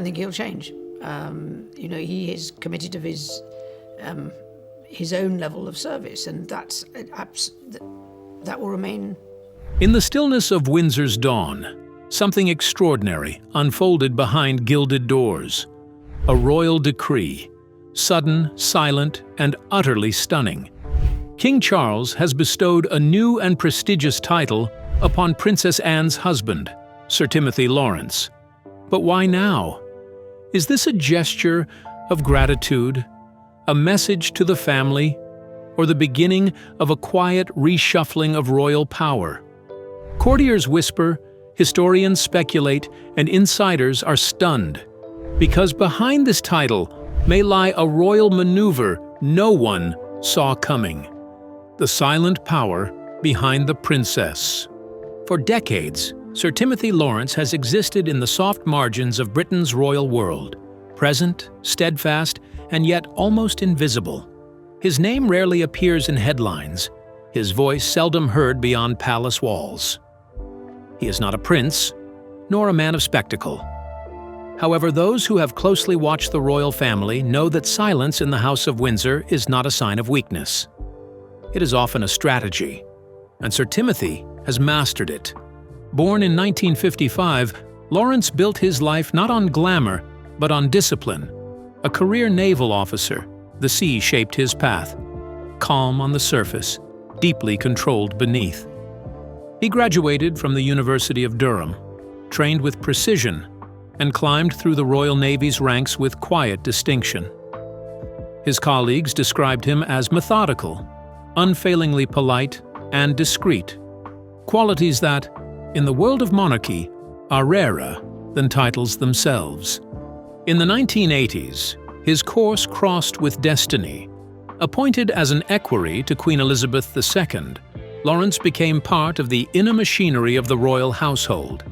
I think he'll change. He is committed of his own level of service, and that will remain. In the stillness of Windsor's dawn, something extraordinary unfolded behind gilded doors. A royal decree, sudden, silent, and utterly stunning. King Charles has bestowed a new and prestigious title upon Princess Anne's husband, Sir Timothy Laurence. But why now? Is this a gesture of gratitude, a message to the family, or the beginning of a quiet reshuffling of royal power? Courtiers whisper, historians speculate, and insiders are stunned, because behind this title may lie a royal maneuver no one saw coming. The silent power behind the princess. For decades, Sir Timothy Laurence has existed in the soft margins of Britain's royal world, present, steadfast, and yet almost invisible. His name rarely appears in headlines, his voice seldom heard beyond palace walls. He is not a prince, nor a man of spectacle. However, those who have closely watched the royal family know that silence in the House of Windsor is not a sign of weakness. It is often a strategy, and Sir Timothy has mastered it. Born in 1955, Laurence built his life not on glamour, but on discipline. A career naval officer, the sea shaped his path. Calm on the surface, deeply controlled beneath. He graduated from the University of Durham, trained with precision, and climbed through the Royal Navy's ranks with quiet distinction. His colleagues described him as methodical, unfailingly polite, and discreet, qualities that, in the world of monarchy, are rarer than titles themselves. In the 1980s, his course crossed with destiny. Appointed as an equerry to Queen Elizabeth II, Laurence became part of the inner machinery of the royal household.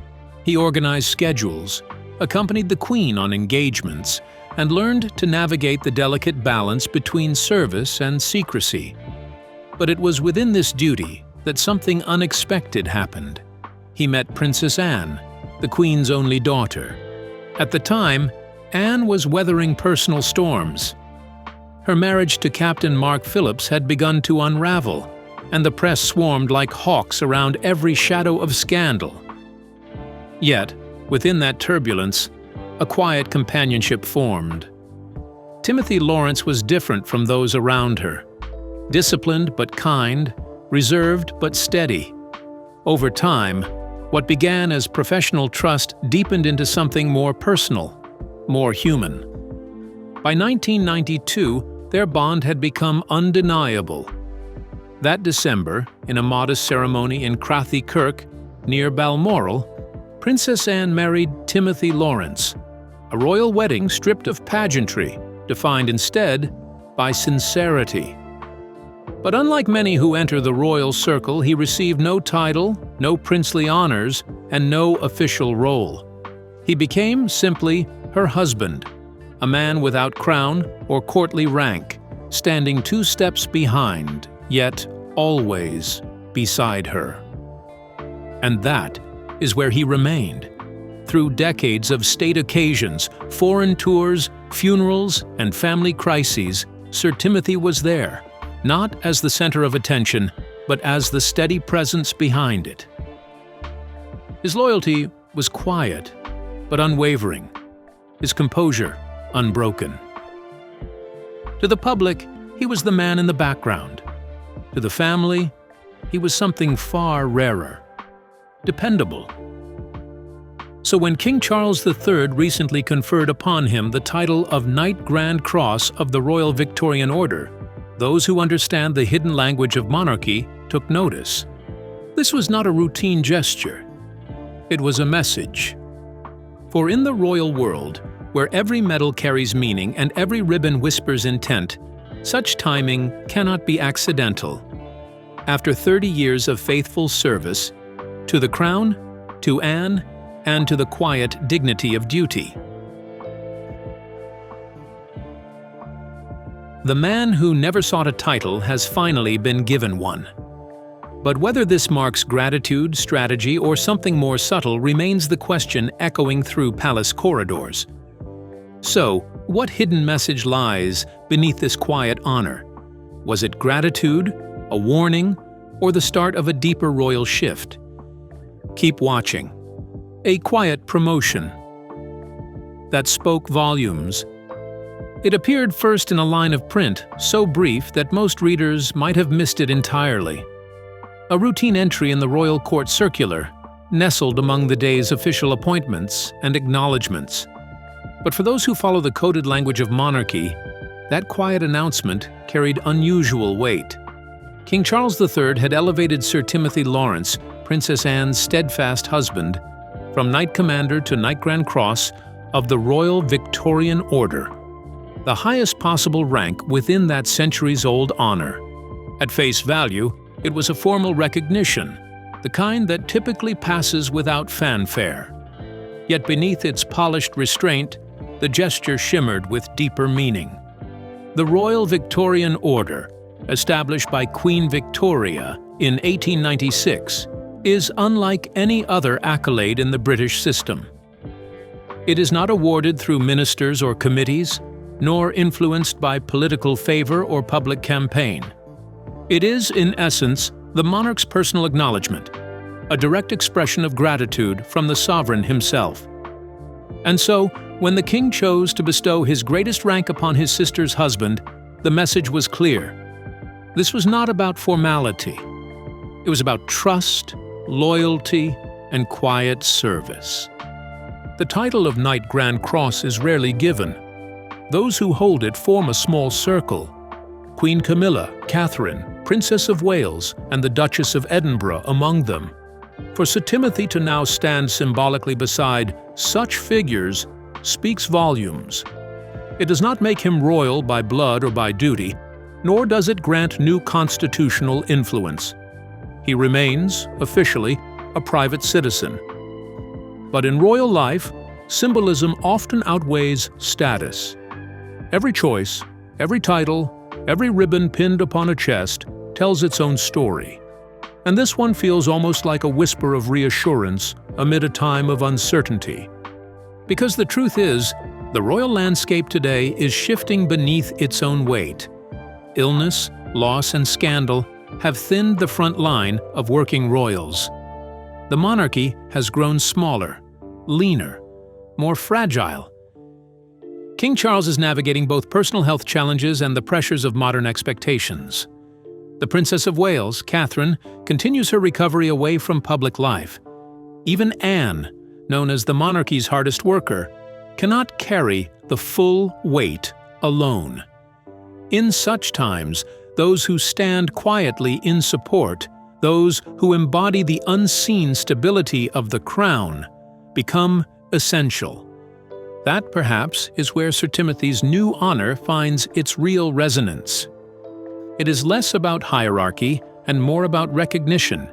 He organized schedules, accompanied the Queen on engagements, and learned to navigate the delicate balance between service and secrecy. But it was within this duty that something unexpected happened. He met Princess Anne, the Queen's only daughter. At the time, Anne was weathering personal storms. Her marriage to Captain Mark Phillips had begun to unravel, and the press swarmed like hawks around every shadow of scandal. Yet, within that turbulence, a quiet companionship formed. Timothy Laurence was different from those around her. Disciplined but kind, reserved but steady. Over time, what began as professional trust deepened into something more personal, more human. By 1992, their bond had become undeniable. That December, in a modest ceremony in Crathy Kirk, near Balmoral, Princess Anne married Timothy Laurence, a royal wedding stripped of pageantry, defined instead by sincerity. But unlike many who enter the royal circle, he received no title, no princely honors, and no official role. He became simply her husband, a man without crown or courtly rank, standing 2 steps behind, yet always beside her. And that is where he remained. Through decades of state occasions, foreign tours, funerals, and family crises, Sir Timothy was there, not as the center of attention, but as the steady presence behind it. His loyalty was quiet, but unwavering. His composure, unbroken. To the public, he was the man in the background. To the family, he was something far rarer. Dependable. So when King Charles III recently conferred upon him the title of Knight Grand Cross of the Royal Victorian Order, those who understand the hidden language of monarchy took notice. This was not a routine gesture. It was a message. For in the royal world, where every medal carries meaning and every ribbon whispers intent, such timing cannot be accidental. After 30 years of faithful service, to the crown, to Anne, and to the quiet dignity of duty. The man who never sought a title has finally been given one. But whether this marks gratitude, strategy, or something more subtle remains the question echoing through palace corridors. So, what hidden message lies beneath this quiet honor? Was it gratitude, a warning, or the start of a deeper royal shift? Keep watching. A quiet promotion that spoke volumes. It appeared first in a line of print, so brief that most readers might have missed it entirely. A routine entry in the royal court circular, nestled among the day's official appointments and acknowledgements. But for those who follow the coded language of monarchy, that quiet announcement carried unusual weight. King Charles III had elevated Sir Timothy Laurence, Princess Anne's steadfast husband, from Knight Commander to Knight Grand Cross of the Royal Victorian Order, the highest possible rank within that centuries-old honor. At face value, it was a formal recognition, the kind that typically passes without fanfare. Yet beneath its polished restraint, the gesture shimmered with deeper meaning. The Royal Victorian Order, established by Queen Victoria in 1896, is unlike any other accolade in the British system. It is not awarded through ministers or committees, nor influenced by political favor or public campaign. It is, in essence, the monarch's personal acknowledgement, a direct expression of gratitude from the sovereign himself. And so, when the king chose to bestow his greatest rank upon his sister's husband, the message was clear. This was not about formality. It was about trust, loyalty, and quiet service. The title of Knight Grand Cross is rarely given. Those who hold it form a small circle. Queen Camilla, Catherine, Princess of Wales, and the Duchess of Edinburgh among them. For Sir Timothy to now stand symbolically beside such figures speaks volumes. It does not make him royal by blood or by duty, nor does it grant new constitutional influence. He remains, officially, a private citizen. But in royal life, symbolism often outweighs status. Every choice, every title, every ribbon pinned upon a chest tells its own story. And this one feels almost like a whisper of reassurance amid a time of uncertainty. Because the truth is, the royal landscape today is shifting beneath its own weight. Illness, loss, and scandal have thinned the front line of working royals. The monarchy has grown smaller, leaner, more fragile. King Charles is navigating both personal health challenges and the pressures of modern expectations. The Princess of Wales, Catherine, continues her recovery away from public life. Even Anne, known as the monarchy's hardest worker, cannot carry the full weight alone. In such times, those who stand quietly in support, those who embody the unseen stability of the crown, become essential. That, perhaps, is where Sir Timothy's new honor finds its real resonance. It is less about hierarchy and more about recognition.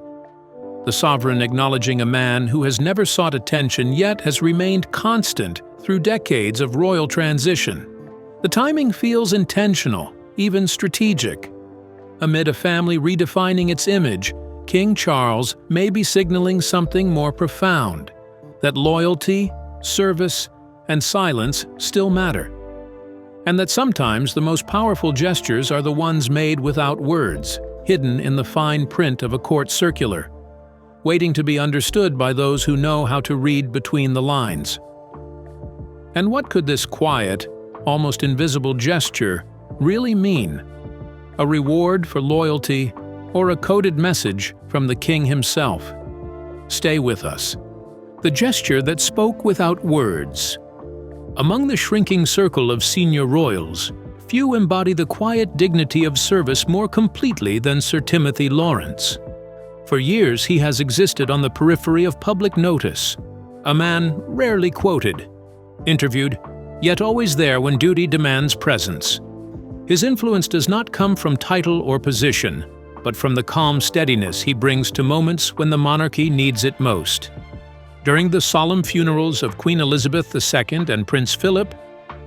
The sovereign acknowledging a man who has never sought attention yet has remained constant through decades of royal transition. The timing feels intentional, even strategic. Amid a family redefining its image, King Charles may be signaling something more profound, that loyalty, service, and silence still matter, and that sometimes the most powerful gestures are the ones made without words, hidden in the fine print of a court circular, waiting to be understood by those who know how to read between the lines. And what could this quiet, almost invisible gesture really mean? A reward for loyalty or a coded message from the king himself? Stay with us. The gesture that spoke without words. Among the shrinking circle of senior royals, few embody the quiet dignity of service more completely than Sir Timothy Laurence. For years he has existed on the periphery of public notice, a man rarely quoted, interviewed, yet always there when duty demands presence. His influence does not come from title or position, but from the calm steadiness he brings to moments when the monarchy needs it most. During the solemn funerals of Queen Elizabeth II and Prince Philip,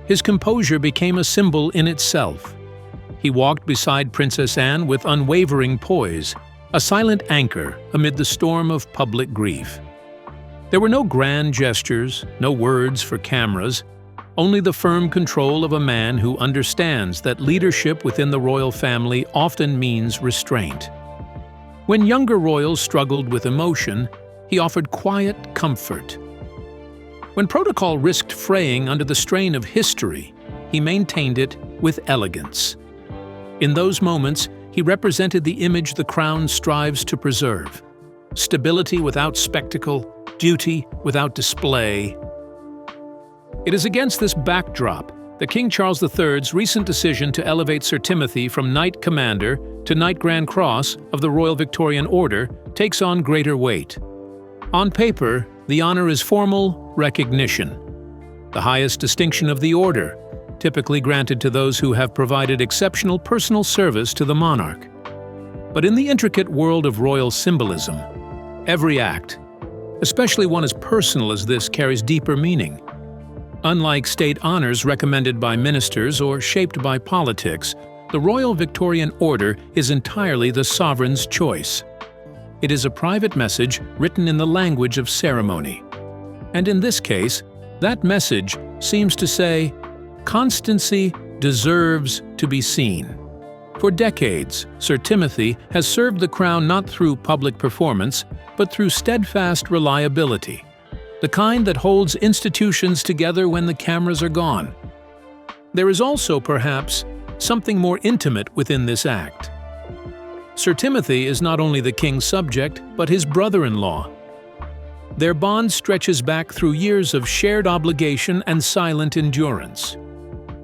his composure became a symbol in itself. He walked beside Princess Anne with unwavering poise, a silent anchor amid the storm of public grief. There were no grand gestures, no words for cameras, only the firm control of a man who understands that leadership within the royal family often means restraint. When younger royals struggled with emotion, he offered quiet comfort. When protocol risked fraying under the strain of history, he maintained it with elegance. In those moments, he represented the image the crown strives to preserve: stability without spectacle, duty without display. It is against this backdrop that King Charles III's recent decision to elevate Sir Timothy from Knight Commander to Knight Grand Cross of the Royal Victorian Order takes on greater weight. On paper, the honor is formal recognition, the highest distinction of the order, typically granted to those who have provided exceptional personal service to the monarch. But in the intricate world of royal symbolism, every act, especially one as personal as this, carries deeper meaning. Unlike state honors recommended by ministers or shaped by politics, the Royal Victorian Order is entirely the sovereign's choice. It is a private message written in the language of ceremony. And in this case, that message seems to say, "Constancy deserves to be seen." For decades, Sir Timothy has served the crown not through public performance, but through steadfast reliability, the kind that holds institutions together when the cameras are gone. There is also, perhaps, something more intimate within this act. Sir Timothy is not only the king's subject, but his brother-in-law. Their bond stretches back through years of shared obligation and silent endurance.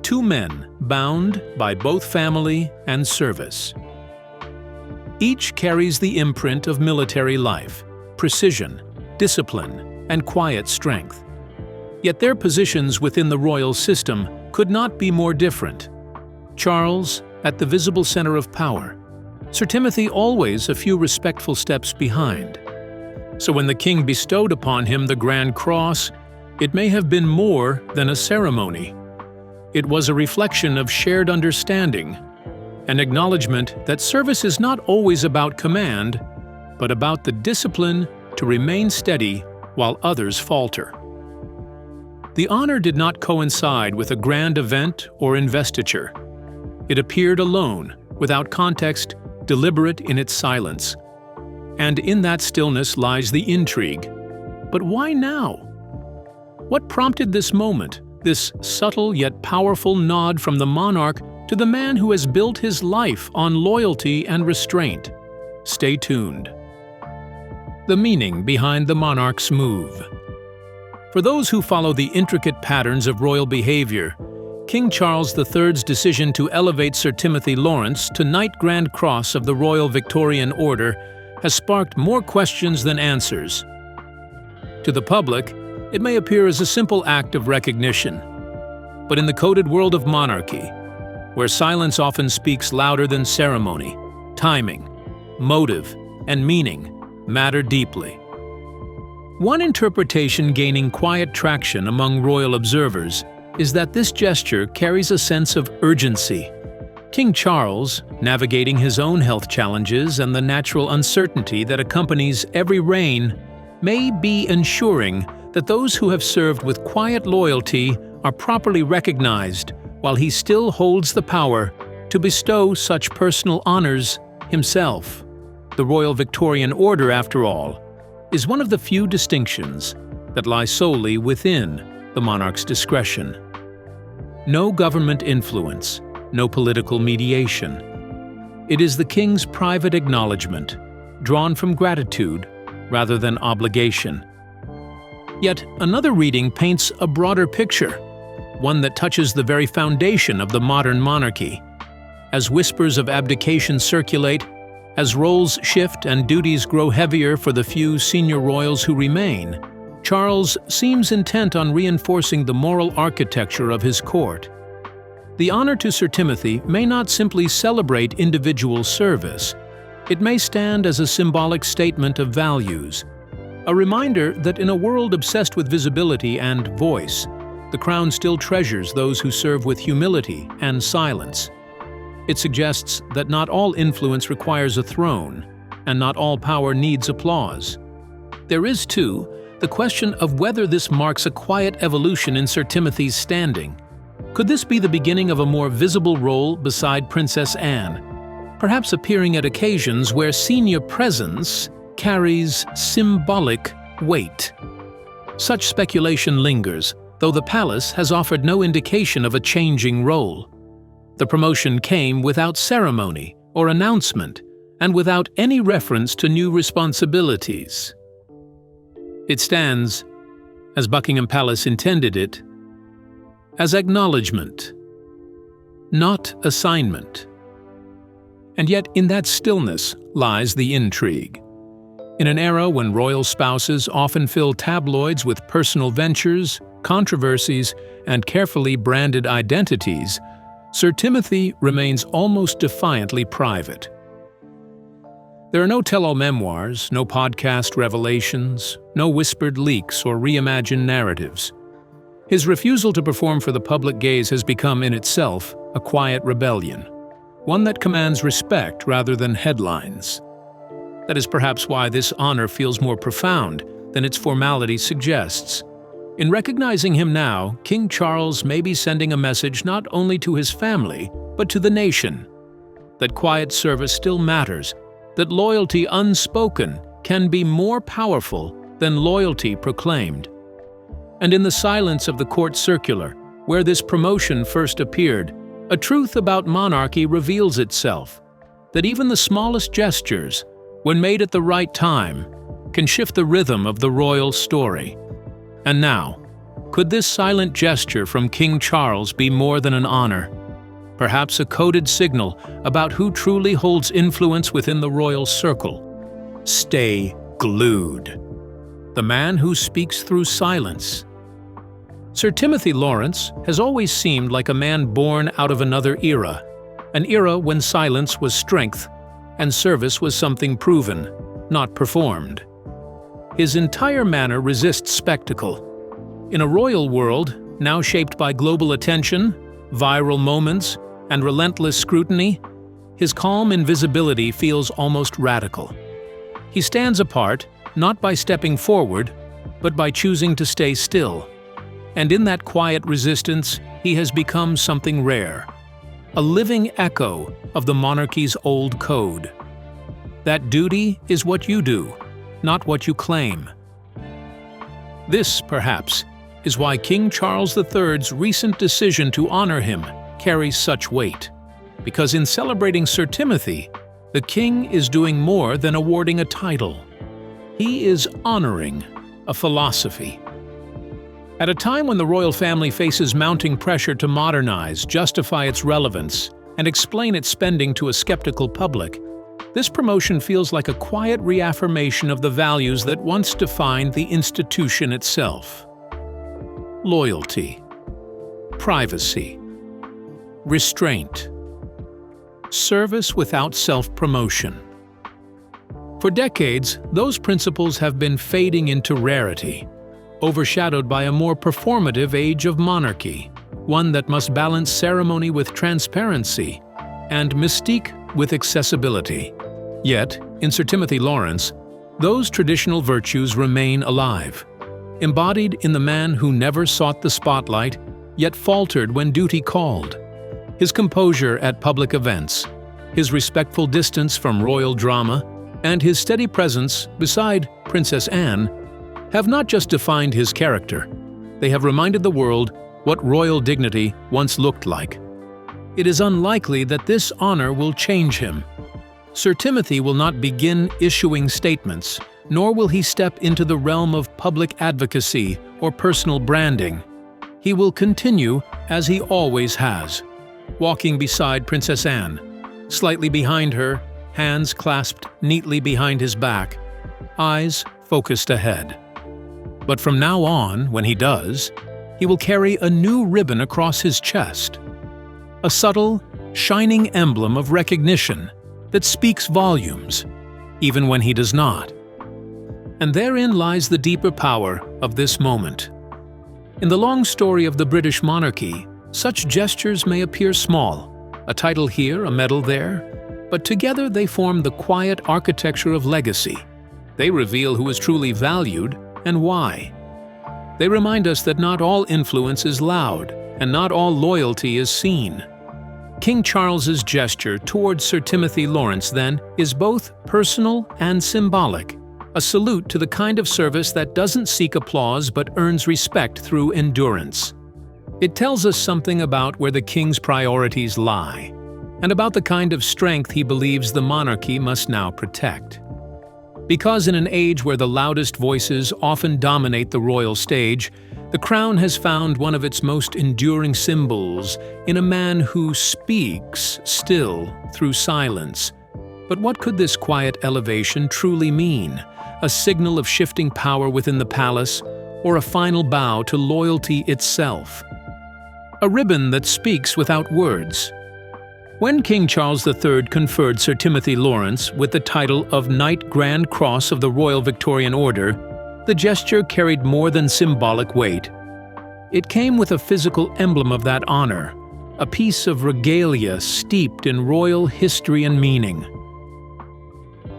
Two men bound by both family and service. Each carries the imprint of military life, precision, discipline, and quiet strength. Yet their positions within the royal system could not be more different. Charles, at the visible center of power, Sir Timothy always a few respectful steps behind. So when the king bestowed upon him the Grand Cross, it may have been more than a ceremony. It was a reflection of shared understanding, an acknowledgement that service is not always about command, but about the discipline to remain steady while others falter. The honor did not coincide with a grand event or investiture. It appeared alone, without context, deliberate in its silence. And in that stillness lies the intrigue. But why now? What prompted this moment, this subtle yet powerful nod from the monarch to the man who has built his life on loyalty and restraint? Stay tuned. The meaning behind the monarch's move. For those who follow the intricate patterns of royal behavior, King Charles III's decision to elevate Sir Timothy Laurence to Knight Grand Cross of the Royal Victorian Order has sparked more questions than answers. To the public, it may appear as a simple act of recognition. But in the coded world of monarchy, where silence often speaks louder than ceremony, timing, motive, and meaning matter deeply. One interpretation gaining quiet traction among royal observers is that this gesture carries a sense of urgency. King Charles, navigating his own health challenges and the natural uncertainty that accompanies every reign, may be ensuring that those who have served with quiet loyalty are properly recognized while he still holds the power to bestow such personal honors himself. The Royal Victorian Order, after all, is one of the few distinctions that lie solely within the monarch's discretion. No government influence, no political mediation. It is the king's private acknowledgement, drawn from gratitude rather than obligation. Yet another reading paints a broader picture, one that touches the very foundation of the modern monarchy. As whispers of abdication circulate, as roles shift and duties grow heavier for the few senior royals who remain, Charles seems intent on reinforcing the moral architecture of his court. The honor to Sir Timothy may not simply celebrate individual service. It may stand as a symbolic statement of values, a reminder that in a world obsessed with visibility and voice, the crown still treasures those who serve with humility and silence. It suggests that not all influence requires a throne, and not all power needs applause. There is, too, the question of whether this marks a quiet evolution in Sir Timothy's standing. Could this be the beginning of a more visible role beside Princess Anne, perhaps appearing at occasions where senior presence carries symbolic weight? Such speculation lingers, though the palace has offered no indication of a changing role. The promotion came without ceremony or announcement, and without any reference to new responsibilities. It stands, as Buckingham Palace intended it, as acknowledgement, not assignment. And yet in that stillness lies the intrigue. In an era when royal spouses often fill tabloids with personal ventures, controversies, and carefully branded identities, Sir Timothy remains almost defiantly private. There are no tell-all memoirs, no podcast revelations, no whispered leaks or reimagined narratives. His refusal to perform for the public gaze has become in itself a quiet rebellion, one that commands respect rather than headlines. That is perhaps why this honor feels more profound than its formality suggests. In recognizing him now, King Charles may be sending a message not only to his family, but to the nation, that quiet service still matters, that loyalty unspoken can be more powerful than loyalty proclaimed. And in the silence of the court circular, where this promotion first appeared, a truth about monarchy reveals itself, that even the smallest gestures, when made at the right time, can shift the rhythm of the royal story. And now, could this silent gesture from King Charles be more than an honor? Perhaps a coded signal about who truly holds influence within the royal circle. Stay glued. The man who speaks through silence. Sir Timothy Laurence has always seemed like a man born out of another era, an era when silence was strength and service was something proven, not performed. His entire manner resists spectacle. In a royal world, now shaped by global attention, viral moments, and relentless scrutiny, his calm invisibility feels almost radical. He stands apart, not by stepping forward, but by choosing to stay still. And in that quiet resistance, he has become something rare, a living echo of the monarchy's old code. That duty is what you do, not what you claim. This, perhaps, is why King Charles III's recent decision to honor him carries such weight, because in celebrating Sir Timothy, the king is doing more than awarding a title. He is honoring a philosophy. At a time when the royal family faces mounting pressure to modernize, justify its relevance, and explain its spending to a skeptical public, this promotion feels like a quiet reaffirmation of the values that once defined the institution itself. Loyalty, privacy, restraint, service without self-promotion. For decades, those principles have been fading into rarity, overshadowed by a more performative age of monarchy, one that must balance ceremony with transparency and mystique with accessibility. Yet, in Sir Timothy Laurence, those traditional virtues remain alive, embodied in the man who never sought the spotlight, yet faltered when duty called. His composure at public events, his respectful distance from royal drama, and his steady presence beside Princess Anne have not just defined his character, they have reminded the world what royal dignity once looked like. It is unlikely that this honor will change him. Sir Timothy will not begin issuing statements, nor will he step into the realm of public advocacy or personal branding. He will continue as he always has, walking beside Princess Anne, slightly behind her, hands clasped neatly behind his back, eyes focused ahead. But from now on, when he does, he will carry a new ribbon across his chest, a subtle, shining emblem of recognition that speaks volumes, even when he does not. And therein lies the deeper power of this moment. In the long story of the British monarchy, such gestures may appear small, a title here, a medal there, but together they form the quiet architecture of legacy. They reveal who is truly valued and why. They remind us that not all influence is loud, and not all loyalty is seen. King Charles's gesture towards Sir Timothy Laurence, then, is both personal and symbolic, a salute to the kind of service that doesn't seek applause but earns respect through endurance. It tells us something about where the king's priorities lie, and about the kind of strength he believes the monarchy must now protect. Because in an age where the loudest voices often dominate the royal stage, the crown has found one of its most enduring symbols in a man who speaks still through silence. But what could this quiet elevation truly mean? A signal of shifting power within the palace, or a final bow to loyalty itself? A ribbon that speaks without words. When King Charles III conferred Sir Timothy Laurence with the title of Knight Grand Cross of the Royal Victorian Order, the gesture carried more than symbolic weight. It came with a physical emblem of that honor, a piece of regalia steeped in royal history and meaning.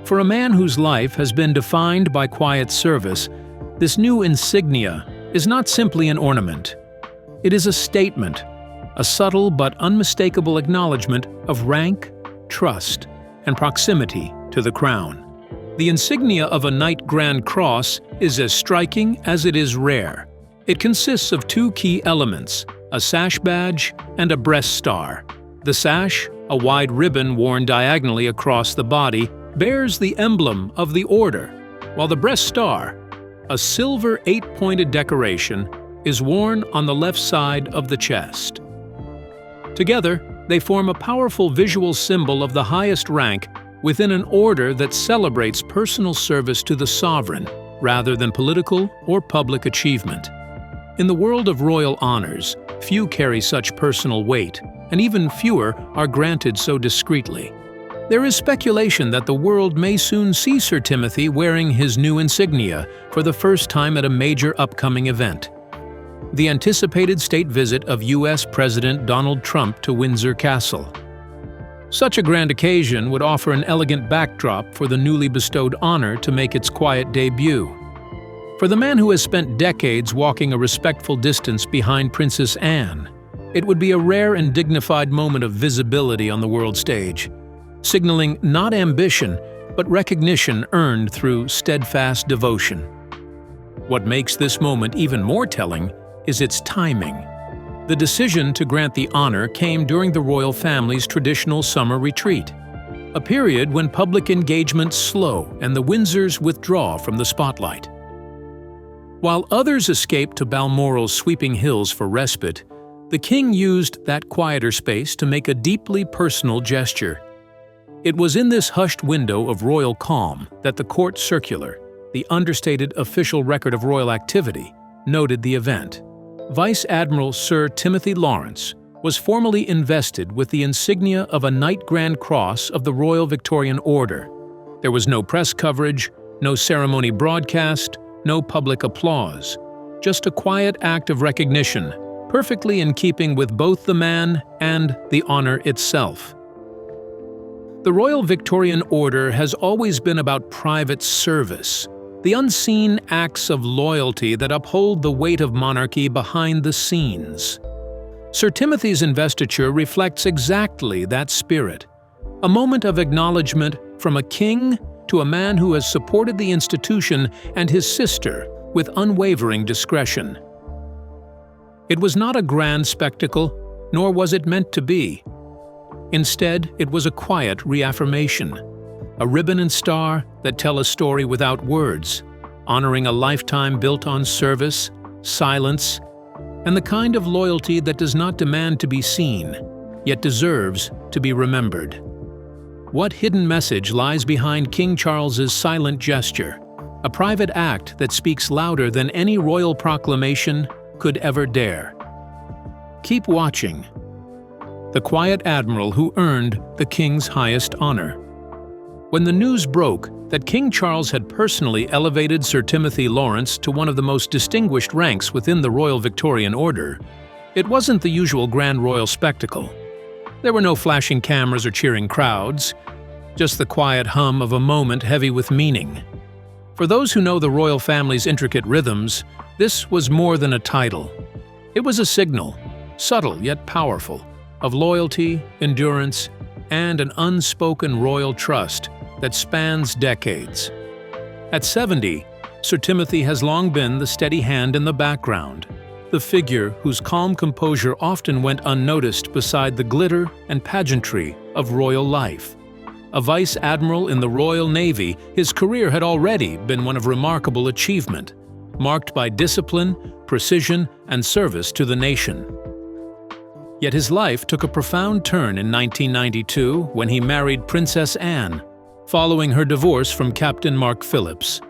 For a man whose life has been defined by quiet service, this new insignia is not simply an ornament. It is a statement, a subtle but unmistakable acknowledgement of rank, trust, and proximity to the crown. The insignia of a Knight Grand Cross is as striking as it is rare. It consists of two key elements, a sash badge and a breast star. The sash, a wide ribbon worn diagonally across the body, bears the emblem of the order, while the breast star, a silver 8-pointed decoration, is worn on the left side of the chest. Together, they form a powerful visual symbol of the highest rank within an order that celebrates personal service to the sovereign rather than political or public achievement. In the world of royal honors, few carry such personal weight, and even fewer are granted so discreetly. There is speculation that the world may soon see Sir Timothy wearing his new insignia for the first time at a major upcoming event: the anticipated state visit of U.S. President Donald Trump to Windsor Castle. Such a grand occasion would offer an elegant backdrop for the newly bestowed honor to make its quiet debut. For the man who has spent decades walking a respectful distance behind Princess Anne, it would be a rare and dignified moment of visibility on the world stage, signaling not ambition, but recognition earned through steadfast devotion. What makes this moment even more telling is its timing. The decision to grant the honor came during the royal family's traditional summer retreat, a period when public engagements slow and the Windsors withdraw from the spotlight. While others escaped to Balmoral's sweeping hills for respite, the king used that quieter space to make a deeply personal gesture. It was in this hushed window of royal calm that the court circular, the understated official record of royal activity, noted the event. Vice Admiral Sir Timothy Laurence was formally invested with the insignia of a Knight Grand Cross of the Royal Victorian Order. There was no press coverage, no ceremony broadcast, no public applause, just a quiet act of recognition, perfectly in keeping with both the man and the honor itself. The Royal Victorian Order has always been about private service, the unseen acts of loyalty that uphold the weight of monarchy behind the scenes. Sir Timothy's investiture reflects exactly that spirit, a moment of acknowledgement from a king to a man who has supported the institution and his sister with unwavering discretion. It was not a grand spectacle, nor was it meant to be. Instead, it was a quiet reaffirmation, a ribbon and star that tell a story without words, honoring a lifetime built on service, silence, and the kind of loyalty that does not demand to be seen, yet deserves to be remembered. What hidden message lies behind King Charles's silent gesture, a private act that speaks louder than any royal proclamation could ever dare? Keep watching. The quiet admiral who earned the king's highest honor. When the news broke that King Charles had personally elevated Sir Timothy Laurence to one of the most distinguished ranks within the Royal Victorian Order, it wasn't the usual grand royal spectacle. There were no flashing cameras or cheering crowds, just the quiet hum of a moment heavy with meaning. For those who know the royal family's intricate rhythms, this was more than a title. It was a signal, subtle yet powerful, of loyalty, endurance, and an unspoken royal trust that spans decades. At 70, Sir Timothy has long been the steady hand in the background, the figure whose calm composure often went unnoticed beside the glitter and pageantry of royal life. A vice admiral in the Royal Navy, his career had already been one of remarkable achievement, marked by discipline, precision, and service to the nation. Yet his life took a profound turn in 1992 when he married Princess Anne, following her divorce from Captain Mark Phillips.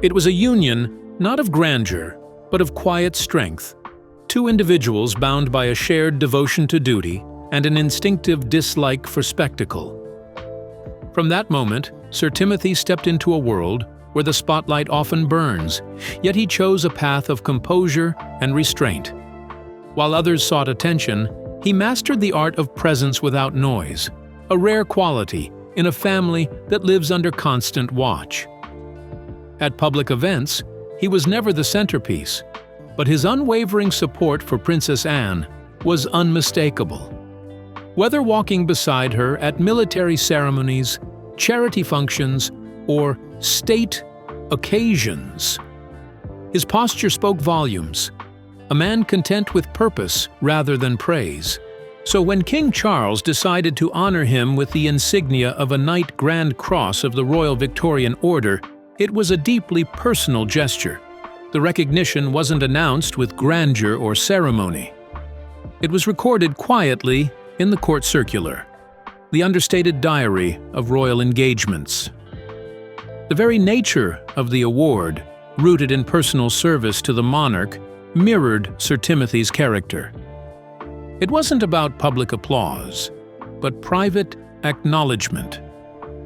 It was a union not of grandeur, but of quiet strength, two individuals bound by a shared devotion to duty and an instinctive dislike for spectacle. From that moment, Sir Timothy stepped into a world where the spotlight often burns, yet he chose a path of composure and restraint. While others sought attention, he mastered the art of presence without noise, a rare quality in a family that lives under constant watch. At public events, he was never the centerpiece, but his unwavering support for Princess Anne was unmistakable. Whether walking beside her at military ceremonies, charity functions, or state occasions, his posture spoke volumes, a man content with purpose rather than praise. So when King Charles decided to honor him with the insignia of a Knight Grand Cross of the Royal Victorian Order, it was a deeply personal gesture. The recognition wasn't announced with grandeur or ceremony. It was recorded quietly in the court circular, the understated diary of royal engagements. The very nature of the award, rooted in personal service to the monarch, mirrored Sir Timothy's character. It wasn't about public applause, but private acknowledgement,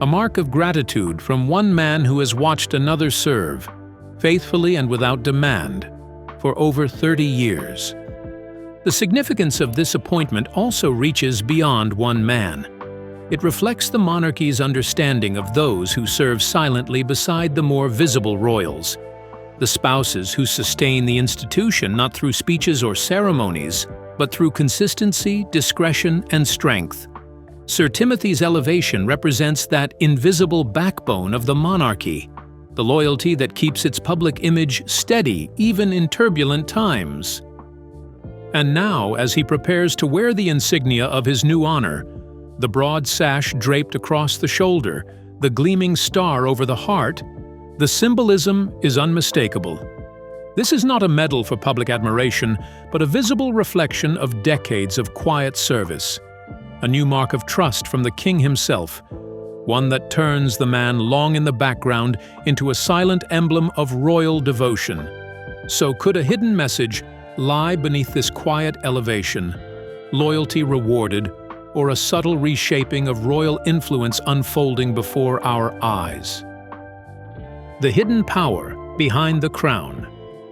a mark of gratitude from one man who has watched another serve, faithfully and without demand, for over 30 years. The significance of this appointment also reaches beyond one man. It reflects the monarchy's understanding of those who serve silently beside the more visible royals, the spouses who sustain the institution not through speeches or ceremonies, but through consistency, discretion, and strength. Sir Timothy's elevation represents that invisible backbone of the monarchy, the loyalty that keeps its public image steady even in turbulent times. And now, as he prepares to wear the insignia of his new honor, the broad sash draped across the shoulder, the gleaming star over the heart, the symbolism is unmistakable. This is not a medal for public admiration, but a visible reflection of decades of quiet service, a new mark of trust from the king himself, one that turns the man long in the background into a silent emblem of royal devotion. So could a hidden message lie beneath this quiet elevation, loyalty rewarded, or a subtle reshaping of royal influence unfolding before our eyes? The hidden power behind the crown.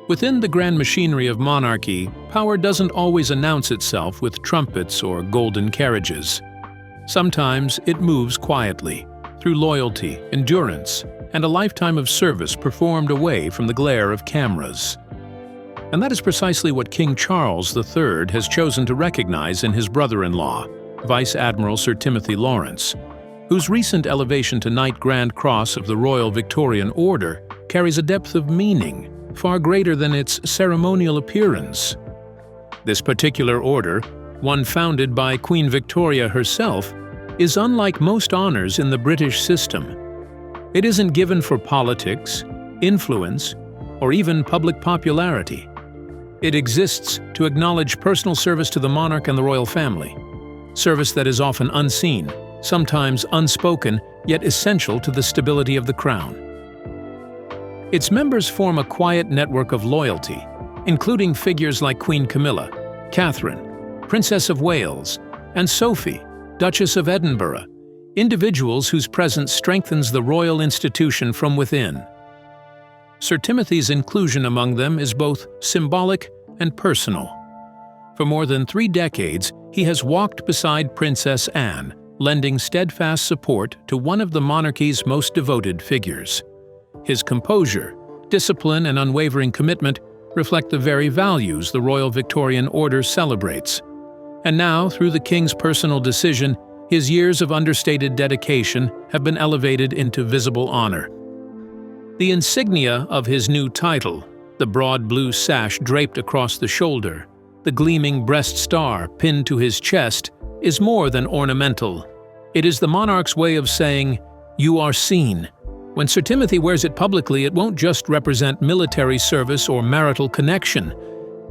Within the grand machinery of monarchy, power doesn't always announce itself with trumpets or golden carriages. Sometimes it moves quietly, through loyalty, endurance, and a lifetime of service performed away from the glare of cameras. And that is precisely what King Charles III has chosen to recognize in his brother-in-law, Vice Admiral Sir Timothy Laurence, whose recent elevation to Knight Grand Cross of the Royal Victorian Order carries a depth of meaning far greater than its ceremonial appearance. This particular order, one founded by Queen Victoria herself, is unlike most honors in the British system. It isn't given for politics, influence, or even public popularity. It exists to acknowledge personal service to the monarch and the royal family, service that is often unseen, sometimes unspoken, yet essential to the stability of the crown. Its members form a quiet network of loyalty, including figures like Queen Camilla, Catherine, Princess of Wales, and Sophie, Duchess of Edinburgh, individuals whose presence strengthens the royal institution from within. Sir Timothy's inclusion among them is both symbolic and personal. For more than 3 decades, he has walked beside Princess Anne, lending steadfast support to one of the monarchy's most devoted figures. His composure, discipline, and unwavering commitment reflect the very values the Royal Victorian Order celebrates. And now, through the King's personal decision, his years of understated dedication have been elevated into visible honor. The insignia of his new title, the broad blue sash draped across the shoulder, the gleaming breast star pinned to his chest, is more than ornamental. It is the monarch's way of saying, "You are seen." When Sir Timothy wears it publicly, it won't just represent military service or marital connection.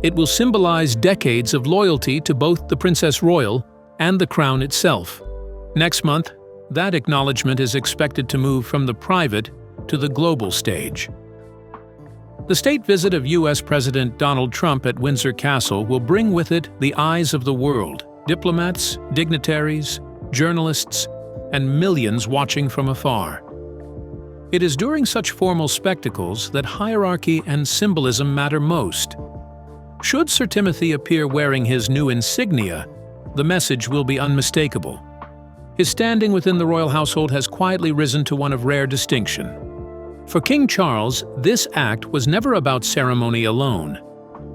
It will symbolize decades of loyalty to both the Princess Royal and the crown itself. Next month, that acknowledgement is expected to move from the private to the global stage. The state visit of U.S. President Donald Trump at Windsor Castle will bring with it the eyes of the world, diplomats, dignitaries, journalists, and millions watching from afar. It is during such formal spectacles that hierarchy and symbolism matter most. Should Sir Timothy appear wearing his new insignia, the message will be unmistakable. His standing within the royal household has quietly risen to one of rare distinction. For King Charles, this act was never about ceremony alone.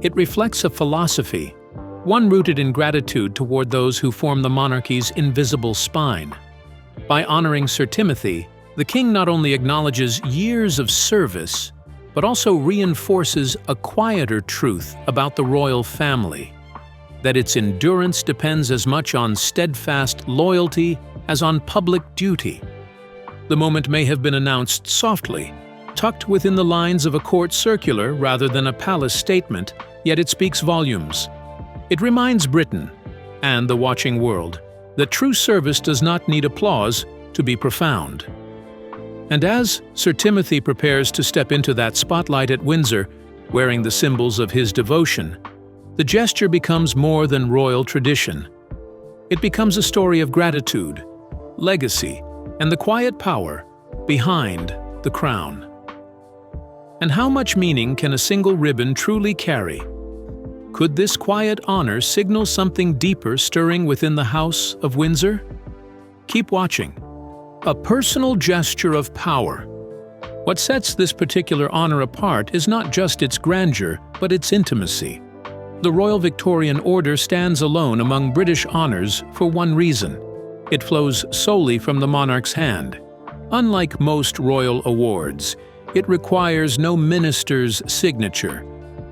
It reflects a philosophy, one rooted in gratitude toward those who form the monarchy's invisible spine. By honoring Sir Timothy, the king not only acknowledges years of service, but also reinforces a quieter truth about the royal family, that its endurance depends as much on steadfast loyalty as on public duty. The moment may have been announced softly, tucked within the lines of a court circular rather than a palace statement, yet it speaks volumes. It reminds Britain, and the watching world, that true service does not need applause to be profound. And as Sir Timothy prepares to step into that spotlight at Windsor, wearing the symbols of his devotion, the gesture becomes more than royal tradition. It becomes a story of gratitude, legacy, and the quiet power behind the crown. And how much meaning can a single ribbon truly carry? Could this quiet honor signal something deeper stirring within the House of Windsor? Keep watching. A personal gesture of power. What sets this particular honor apart is not just its grandeur, but its intimacy. The Royal Victorian Order stands alone among British honors for one reason. It flows solely from the monarch's hand. Unlike most royal awards, it requires no minister's signature,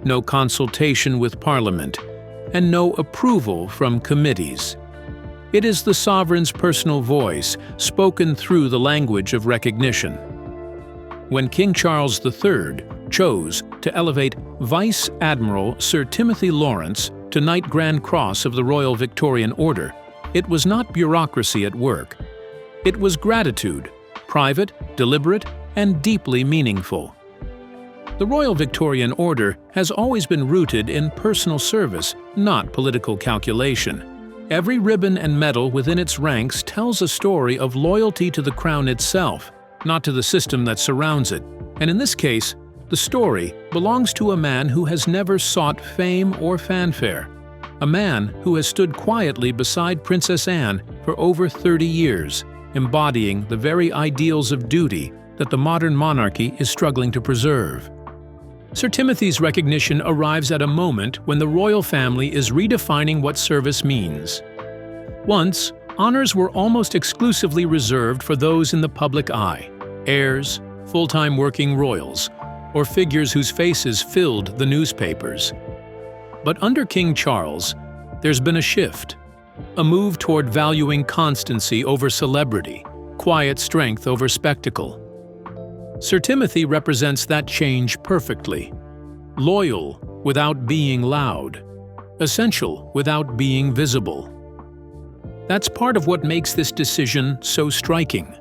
no consultation with Parliament, and no approval from committees. It is the sovereign's personal voice, spoken through the language of recognition. When King Charles III chose to elevate Vice Admiral Sir Timothy Laurence to Knight Grand Cross of the Royal Victorian Order, it was not bureaucracy at work. It was gratitude, private, deliberate, and deeply meaningful. The Royal Victorian Order has always been rooted in personal service, not political calculation. Every ribbon and medal within its ranks tells a story of loyalty to the crown itself, not to the system that surrounds it. And in this case, the story belongs to a man who has never sought fame or fanfare. A man who has stood quietly beside Princess Anne for over 30 years, embodying the very ideals of duty that the modern monarchy is struggling to preserve. Sir Timothy's recognition arrives at a moment when the royal family is redefining what service means. Once, honors were almost exclusively reserved for those in the public eye: heirs, full-time working royals, or figures whose faces filled the newspapers. But under King Charles, there's been a shift, a move toward valuing constancy over celebrity, quiet strength over spectacle. Sir Timothy represents that change perfectly. Loyal without being loud, essential without being visible. That's part of what makes this decision so striking.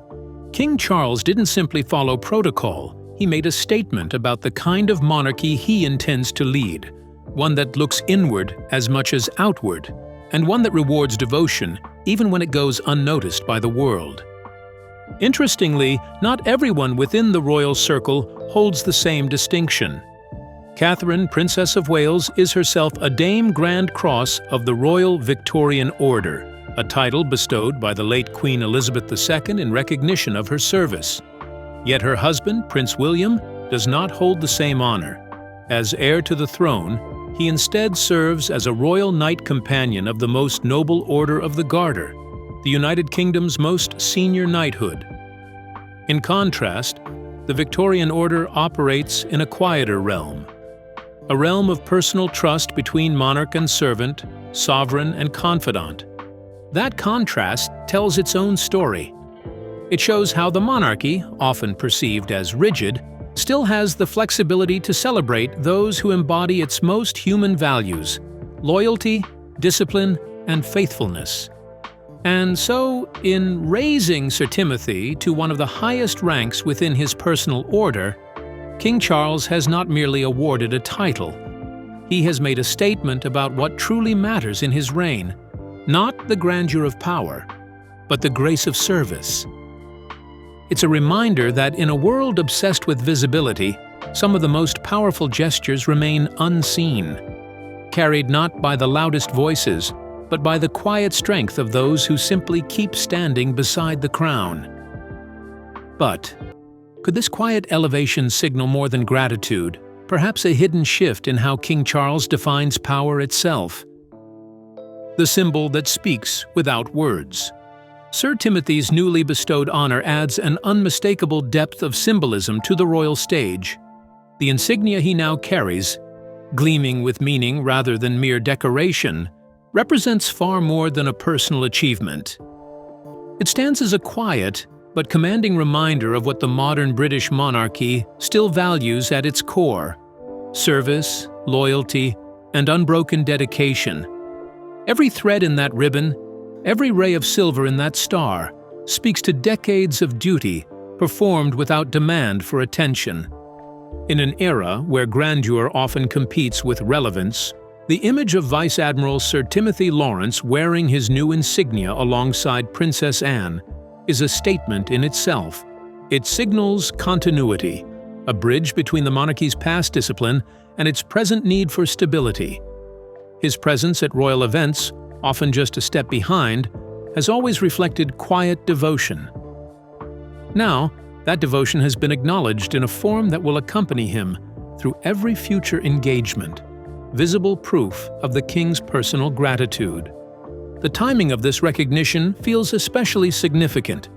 King Charles didn't simply follow protocol, he made a statement about the kind of monarchy he intends to lead, one that looks inward as much as outward, and one that rewards devotion even when it goes unnoticed by the world. Interestingly, not everyone within the royal circle holds the same distinction. Catherine, Princess of Wales, is herself a Dame Grand Cross of the Royal Victorian Order, a title bestowed by the late Queen Elizabeth II in recognition of her service. Yet her husband, Prince William, does not hold the same honor. As heir to the throne, he instead serves as a royal knight companion of the most noble Order of the Garter, the United Kingdom's most senior knighthood. In contrast, the Victorian Order operates in a quieter realm, a realm of personal trust between monarch and servant, sovereign and confidant. That contrast tells its own story. It shows how the monarchy, often perceived as rigid, still has the flexibility to celebrate those who embody its most human values: loyalty, discipline, and faithfulness. And so, in raising Sir Timothy to one of the highest ranks within his personal order, King Charles has not merely awarded a title. He has made a statement about what truly matters in his reign, not the grandeur of power, but the grace of service. It's a reminder that in a world obsessed with visibility, some of the most powerful gestures remain unseen, carried not by the loudest voices, but by the quiet strength of those who simply keep standing beside the crown. But could this quiet elevation signal more than gratitude, perhaps a hidden shift in how King Charles defines power itself? The symbol that speaks without words. Sir Timothy's newly bestowed honor adds an unmistakable depth of symbolism to the royal stage. The insignia he now carries, gleaming with meaning rather than mere decoration, represents far more than a personal achievement. It stands as a quiet but commanding reminder of what the modern British monarchy still values at its core: service, loyalty, and unbroken dedication. Every thread in that ribbon, every ray of silver in that star, speaks to decades of duty performed without demand for attention. In an era where grandeur often competes with relevance, the image of Vice Admiral Sir Timothy Laurence wearing his new insignia alongside Princess Anne is a statement in itself. It signals continuity, a bridge between the monarchy's past discipline and its present need for stability. His presence at royal events, often just a step behind, has always reflected quiet devotion. Now, that devotion has been acknowledged in a form that will accompany him through every future engagement, visible proof of the king's personal gratitude. The timing of this recognition feels especially significant,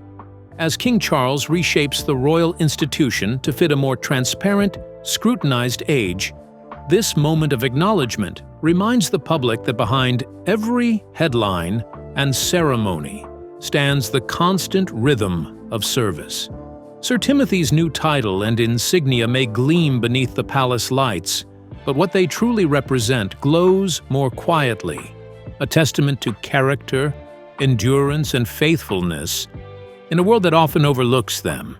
as King Charles reshapes the royal institution to fit a more transparent, scrutinized age. This moment of acknowledgement reminds the public that behind every headline and ceremony stands the constant rhythm of service. Sir Timothy's new title and insignia may gleam beneath the palace lights, but what they truly represent glows more quietly, a testament to character, endurance, and faithfulness in a world that often overlooks them.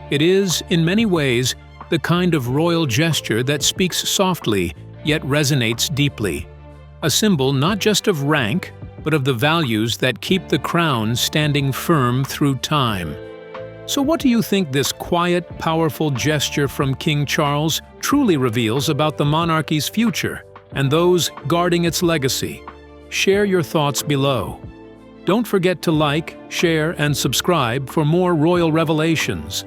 It is, in many ways, the kind of royal gesture that speaks softly yet resonates deeply, a symbol not just of rank, but of the values that keep the crown standing firm through time. So what do you think this quiet, powerful gesture from King Charles truly reveals about the monarchy's future and those guarding its legacy? Share your thoughts below. Don't forget to like, share, and subscribe for more royal revelations.